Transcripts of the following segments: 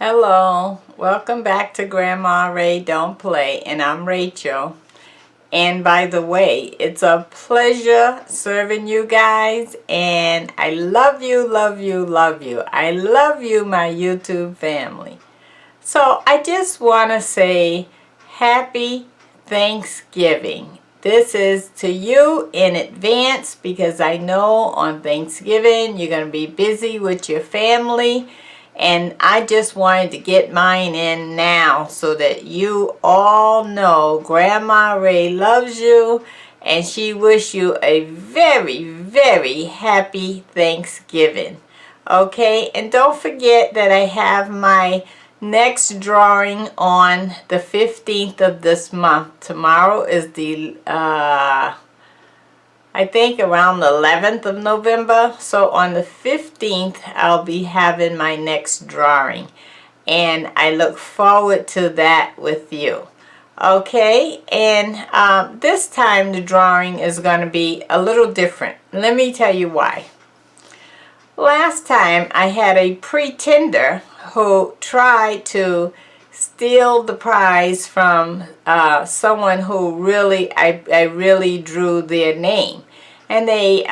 Hello, welcome back to Grandma Ray Don't Play, and I'm Rachel. And by the way, it's a pleasure serving you guys, and I love you, love you, love you. I love you, my YouTube family. So I just want to say happy Thanksgiving. This is to you in advance because I know on Thanksgiving you're going to be busy with your family. And I just wanted to get mine in now so that you all know Grandma Ray loves you and she wishes you a very, very happy Thanksgiving. Okay, and don't forget that I have my next drawing on the 15th of this month. Tomorrow is the I think around the 11th of November. So on the 15th, I'll be having my next drawing. And I look forward to that with you. Okay, and this time the drawing is going to be a little different. Let me tell you why. Last time I had a pretender who tried to steal the prize from someone who really, I really drew their name. And they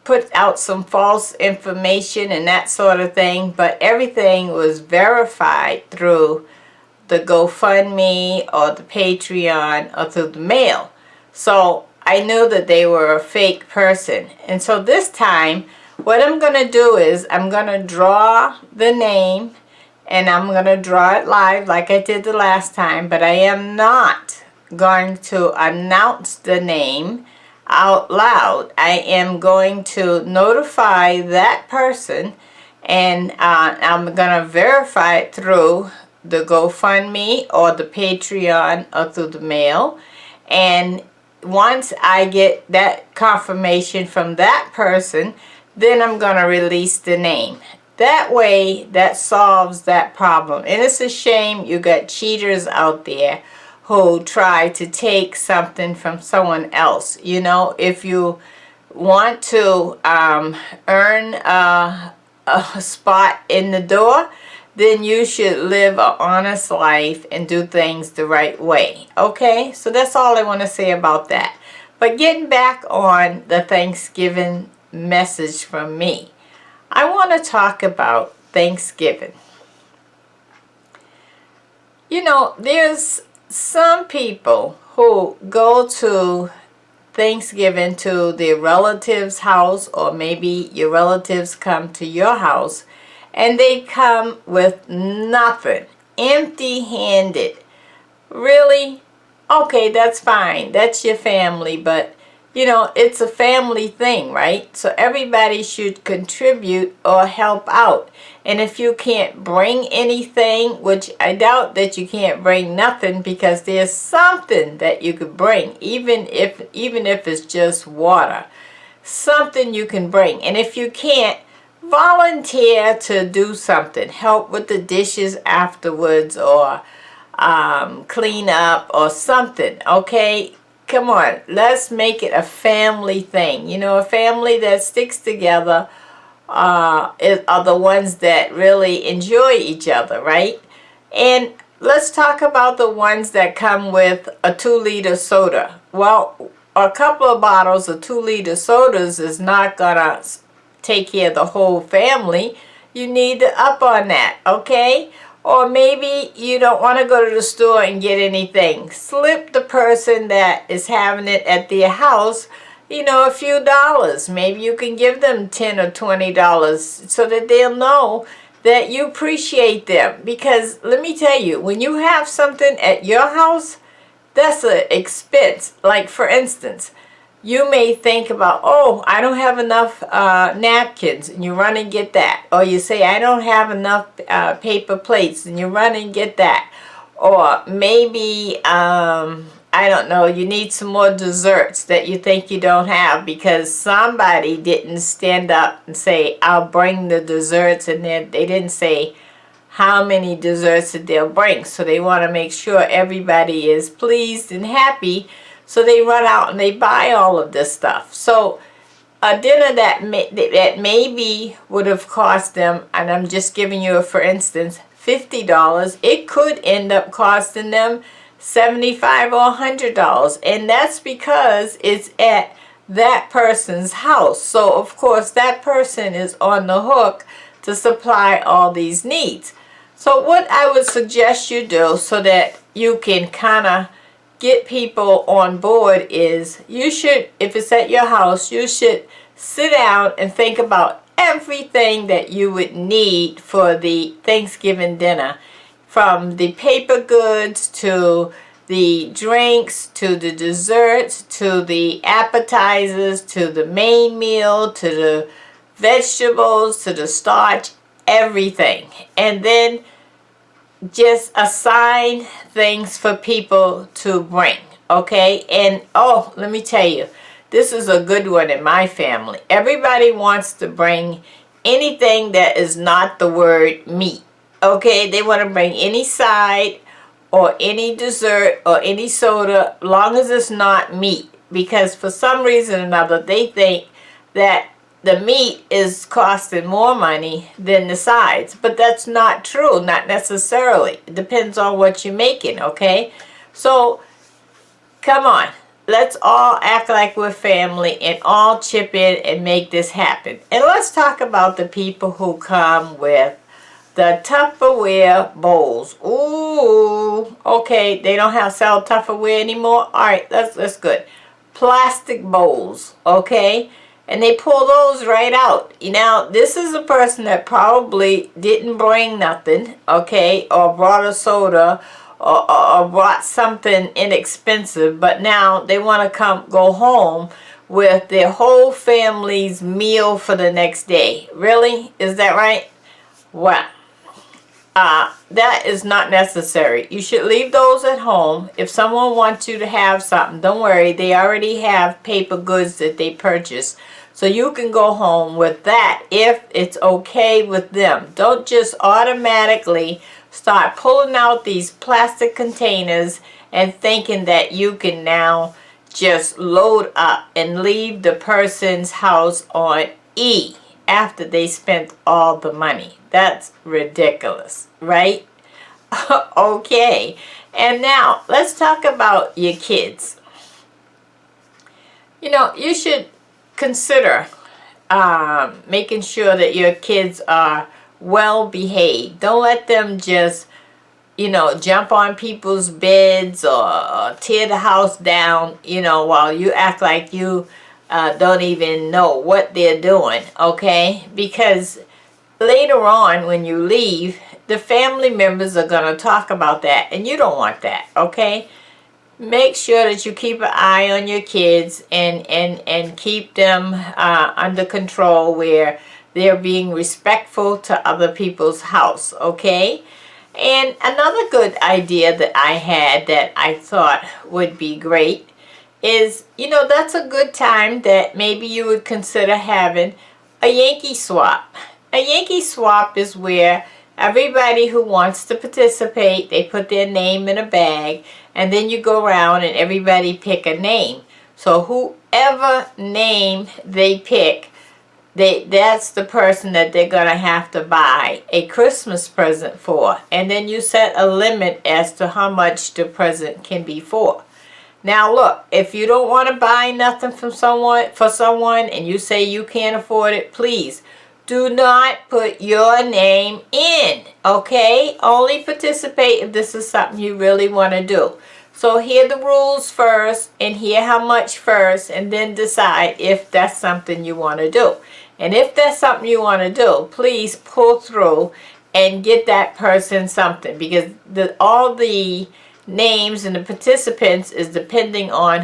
put out some false information and that sort of thing, but everything was verified through the GoFundMe or the Patreon or through the mail. So I knew that they were a fake person. And so this time, what I'm going to do is I'm going to draw the name and I'm going to draw it live like I did the last time, but I am not going to announce the name out loud. I am going to notify that person, and I'm going to verify it through the GoFundMe or the Patreon or through the mail. And once I get that confirmation from that person, then I'm going to release the name. That way, that solves that problem. And it's a shame you got cheaters out there who try to take something from someone else. You know, if you want to earn a spot in the door, then you should live an honest life and do things the right way. Okay, so that's all I want to say about that. But getting back on the Thanksgiving message from me, I want to talk about Thanksgiving. You know, there's some people who go to Thanksgiving to their relative's house, or maybe your relatives come to your house, and they come with nothing, empty-handed. Really? Okay, that's fine. That's your family, but you know, it's a family thing, right? So everybody should contribute or help out. And if you can't bring anything, which I doubt that you can't bring nothing, because there's something that you could bring, even if it's just water. Something you can bring. And if you can't, volunteer to do something. Help with the dishes afterwards, or clean up or something, okay? Come on, let's make it a family thing. You know, a family that sticks together are the ones that really enjoy each other, right? And let's talk about the ones that come with a 2-liter soda. Well, a couple of bottles of 2-liter sodas is not gonna take care of the whole family. You need to up on that, okay? Or maybe you don't want to go to the store and get anything. Slip the person that is having it at their house, you know, a few dollars. Maybe you can give them $10 or $20 so that they'll know that you appreciate them. Because let me tell you, when you have something at your house, that's an expense. Like, for instance, you may think about, oh, I don't have enough napkins, and you run and get that. Or you say, I don't have enough paper plates, and you run and get that. Or maybe, I don't know, you need some more desserts that you think you don't have because somebody didn't stand up and say, I'll bring the desserts, and then they didn't say how many desserts that they'll bring. So they want to make sure everybody is pleased and happy. So they run out and they buy all of this stuff. So a dinner that maybe would have cost them, and I'm just giving you a for instance, $50, it could end up costing them $75 or $100, and that's because it's at that person's house. So of course that person is on the hook to supply all these needs. So what I would suggest you do so that you can kind of get people on board is you should, if it's at your house, you should sit down and think about everything that you would need for the Thanksgiving dinner, from the paper goods to the drinks to the desserts to the appetizers to the main meal to the vegetables to the starch, everything. And then just assign things for people to bring, okay? And oh, let me tell you, this is a good one in my family. Everybody wants to bring anything that is not the word meat, okay? They want to bring any side or any dessert or any soda, long as it's not meat, because for some reason or another they think that the meat is costing more money than the sides. But that's not true, not necessarily. It depends on what you're making, okay? So, come on. Let's all act like we're family and all chip in and make this happen. And let's talk about the people who come with the Tupperware bowls. Ooh, okay, they don't have sell Tupperware anymore? Alright, that's good. Plastic bowls, okay? And they pull those right out. Now, this is a person that probably didn't bring nothing, okay, or brought a soda, or brought something inexpensive, but now they want to go home with their whole family's meal for the next day. Really? Is that right? Well, that is not necessary. You should leave those at home. If someone wants you to have something, don't worry. They already have paper goods that they purchased. So you can go home with that if it's okay with them. Don't just automatically start pulling out these plastic containers and thinking that you can now just load up and leave the person's house on E after they spent all the money. That's ridiculous, right? Okay. And now let's talk about your kids. You know, you should consider making sure that your kids are well behaved. Don't let them just, you know, jump on people's beds or tear the house down, you know, while you act like you don't even know what they're doing, okay? Because later on when you leave, the family members are going to talk about that, and you don't want that, okay? Make sure that you keep an eye on your kids and keep them under control where they're being respectful to other people's house, okay? And another good idea that I had that I thought would be great is, you know, that's a good time that maybe you would consider having a Yankee swap. A Yankee swap is where everybody who wants to participate, they put their name in a bag, and then you go around and everybody pick a name. So whoever name they pick, that's the person that they're going to have to buy a Christmas present for. And then you set a limit as to how much the present can be for. Now look, if you don't want to buy nothing from someone and you say you can't afford it, please do not put your name in, okay? Only participate if this is something you really want to do. So hear the rules first and hear how much first, and then decide if that's something you want to do. And if that's something you want to do, please pull through and get that person something, because all the names and the participants is depending on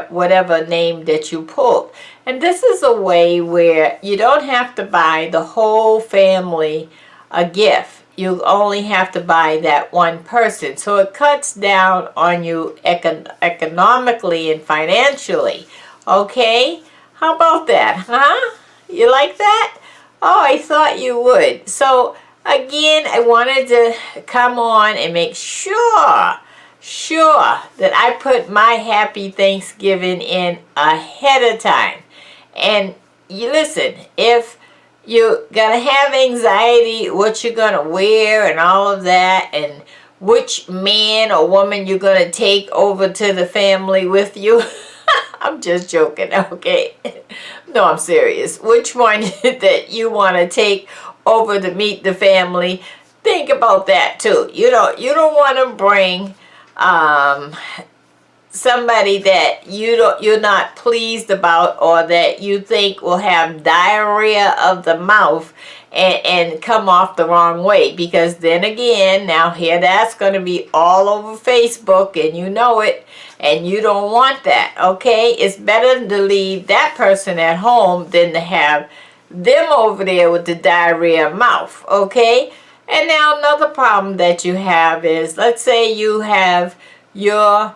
whatever name that you pulled. And this is a way where you don't have to buy the whole family a gift. You only have to buy that one person. So it cuts down on you economically and financially. Okay? How about that, huh? You like that? Oh, I thought you would. So again, I wanted to come on and make sure that I put my happy Thanksgiving in ahead of time. And you listen, if you're gonna have anxiety what you're gonna wear and all of that, and which man or woman you're gonna take over to the family with you. I'm just joking, okay? No, I'm serious. Which one that you want to take over to meet the family? Think about that too. You don't want to bring somebody that you're not pleased about, or that you think will have diarrhea of the mouth and come off the wrong way, because then again, now here that's going to be all over Facebook and you know it, and you don't want that. Okay, it's better to leave that person at home than to have them over there with the diarrhea mouth. Okay, and now another problem that you have is, let's say you have your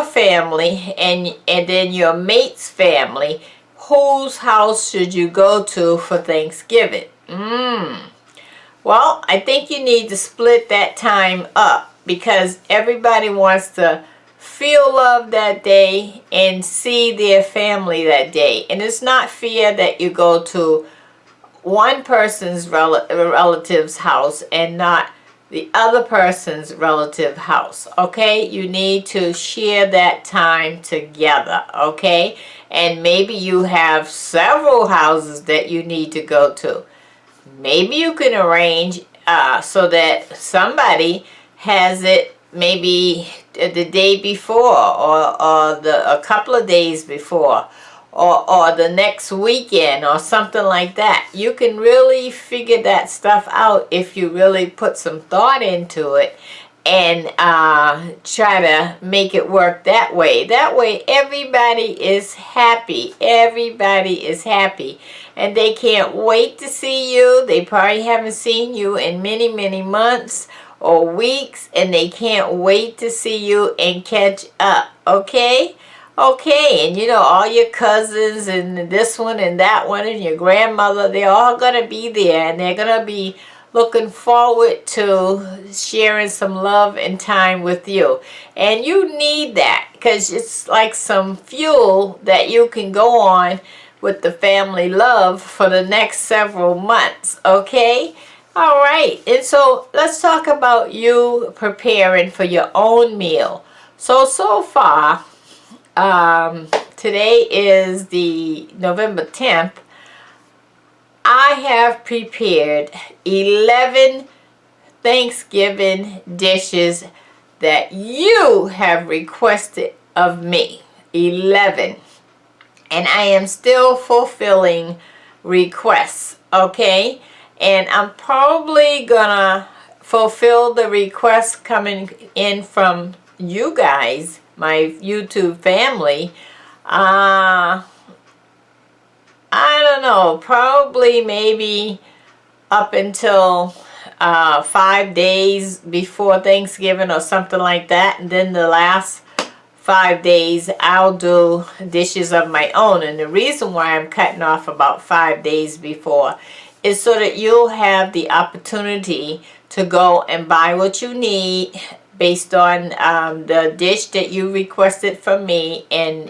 family and then your mate's family. Whose house should you go to for Thanksgiving? Well, I think you need to split that time up, because everybody wants to feel love that day and see their family that day. And it's not fair that you go to one person's relative's house and not the other person's relative house. Okay, you need to share that time together. Okay, and maybe you have several houses that you need to go to. Maybe you can arrange so that somebody has it maybe the day before, or a couple of days before, or the next weekend, or something like that. You can really figure that stuff out if you really put some thought into it and try to make it work that way. That way everybody is happy. Everybody is happy. And they can't wait to see you. They probably haven't seen you in many, many months or weeks, and they can't wait to see you and catch up. Okay? Okay, and all your cousins and this one and that one and your grandmother, they're all going to be there, and they're going to be looking forward to sharing some love and time with you. And you need that, because it's like some fuel that you can go on with the family love for the next several months. Okay? All right, and so let's talk about you preparing for your own meal. So far, today is the November 10th. I have prepared 11 Thanksgiving dishes that you have requested of me. 11. And I am still fulfilling requests, okay? And I'm probably gonna fulfill the requests coming in from you guys, my YouTube family. I don't know, probably maybe up until 5 days before Thanksgiving or something like that. And then the last 5 days I'll do dishes of my own. And the reason why I'm cutting off about 5 days before is so that you'll have the opportunity to go and buy what you need based on the dish that you requested from me, and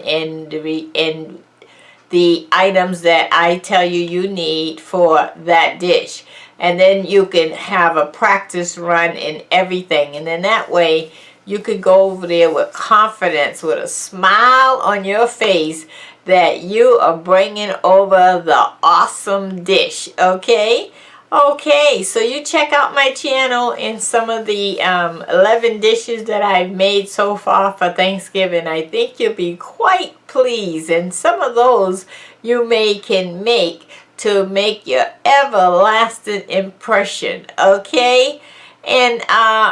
the items that I tell you need for that dish. And then you can have a practice run and everything, and then that way you can go over there with confidence, with a smile on your face, that you are bringing over the awesome dish. Okay? Okay, so you check out my channel and some of the 11 dishes that I've made so far for Thanksgiving. I think you'll be quite pleased, and some of those you can make to make your everlasting impression. Okay? And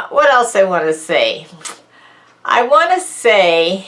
what else I want to say? I want to say,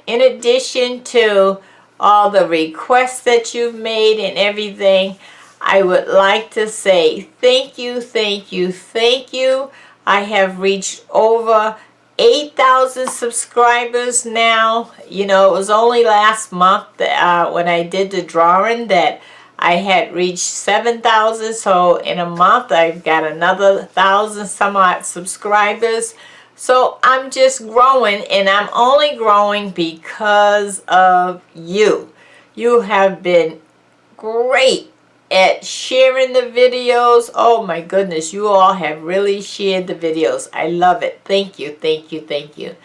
in addition to all the requests that you've made and everything, I would like to say thank you, thank you, thank you. I have reached over 8,000 subscribers now. It was only last month that, when I did the drawing, that I had reached 7,000. So in a month I've got another 1,000 some odd subscribers. So I'm just growing, and I'm only growing because of you. You have been great at sharing the videos. Oh my goodness, you all have really shared the videos. I love it. Thank you, thank you, thank you.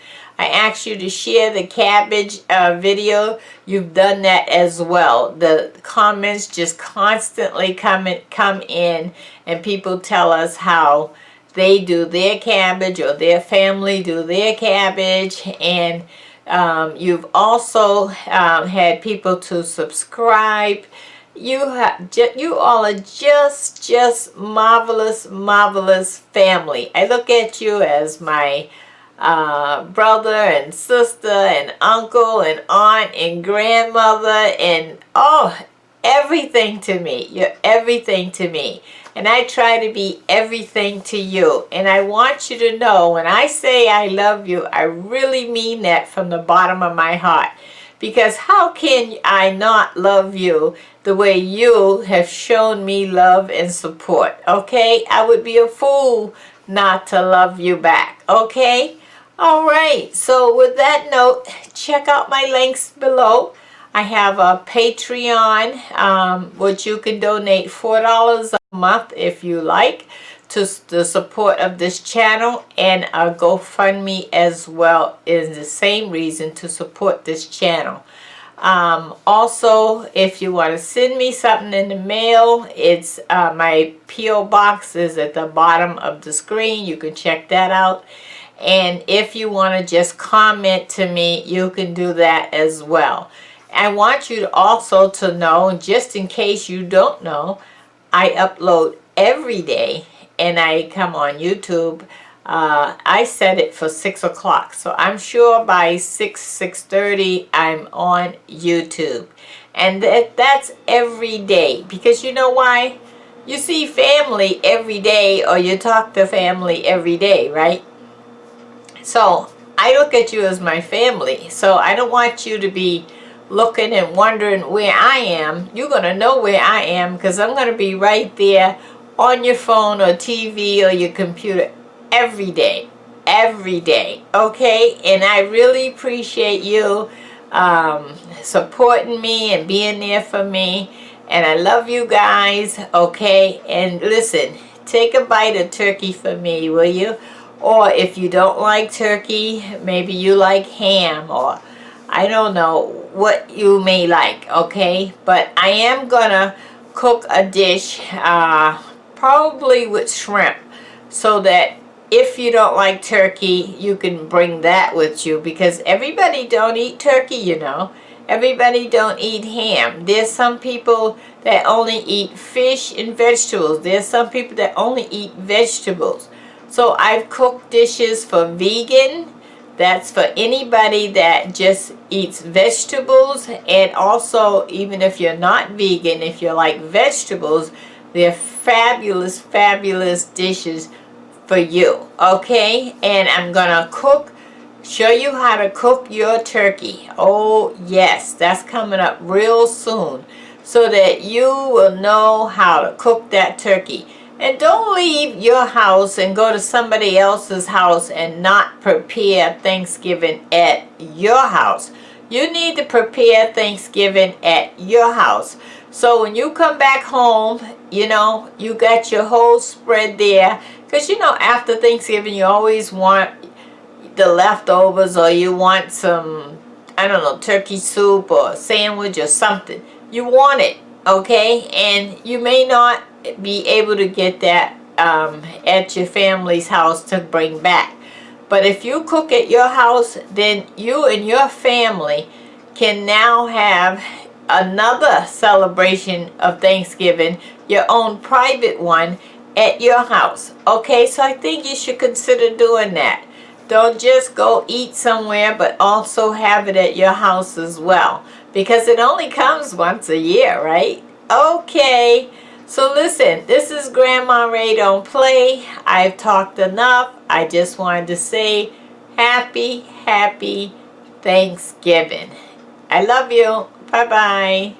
I asked you to share the cabbage video. You've done that as well. The comments just constantly come in, and people tell us how they do their cabbage, or their family do their cabbage. And you've also had people to subscribe. You all are just marvelous family. I look at you as my brother and sister and uncle and aunt and grandmother, and everything to me. You're everything to me, and I try to be everything to you. And I want you to know, when I say I love you, I really mean that from the bottom of my heart. Because how can I not love you the way you have shown me love and support? Okay, I would be a fool not to love you back. Okay. All right, so with that note, check out my links below. I have a Patreon, which you can donate $4 a month if you like, to the support of this channel, and a GoFundMe as well is the same reason to support this channel. Also, if you want to send me something in the mail, it's my P.O. box is at the bottom of the screen. You can check that out. And if you want to just comment to me, you can do that as well. I want you to also to know, just in case you don't know, I upload every day, and I come on YouTube. I set it for 6 o'clock, so I'm sure by 6:30 I'm on YouTube. And that's every day, because you know why? You see family every day, or you talk to family every day, right? So I look at you as my family. So I don't want you to be looking and wondering where I am. You're going to know where I am, because I'm going to be right there on your phone or TV or your computer every day. Every day. Okay? And I really appreciate you supporting me and being there for me. And I love you guys. Okay? And listen, take a bite of turkey for me, will you? Or if you don't like turkey, maybe you like ham, or I don't know what you may like, okay? But I am gonna cook a dish, probably with shrimp, so that if you don't like turkey, you can bring that with you, because everybody don't eat turkey, you know. Everybody don't eat ham. There's some people that only eat fish and vegetables. There's some people that only eat vegetables. So I've cooked dishes for vegan. That's for anybody that just eats vegetables. And also, even if you're not vegan, if you like vegetables, they're fabulous, fabulous dishes for you. Okay? And I'm gonna show you how to cook your turkey. Oh yes, that's coming up real soon, so that you will know how to cook that turkey. And don't leave your house and go to somebody else's house and not prepare Thanksgiving at your house. You need to prepare Thanksgiving at your house. So when you come back home, you know, you got your whole spread there. Because, you know, after Thanksgiving, you always want the leftovers, or you want some, I don't know, turkey soup or sandwich or something. You want it, okay? And you may not be able to get that at your family's house to bring back. But if you cook at your house, then you and your family can now have another celebration of Thanksgiving, your own private one at your house. Okay, so I think you should consider doing that. Don't just go eat somewhere, but also have it at your house as well, because it only comes once a year, right? Okay. So listen, this is Grandma Ray Don't Play. I've talked enough. I just wanted to say happy Thanksgiving. I love you. Bye-bye.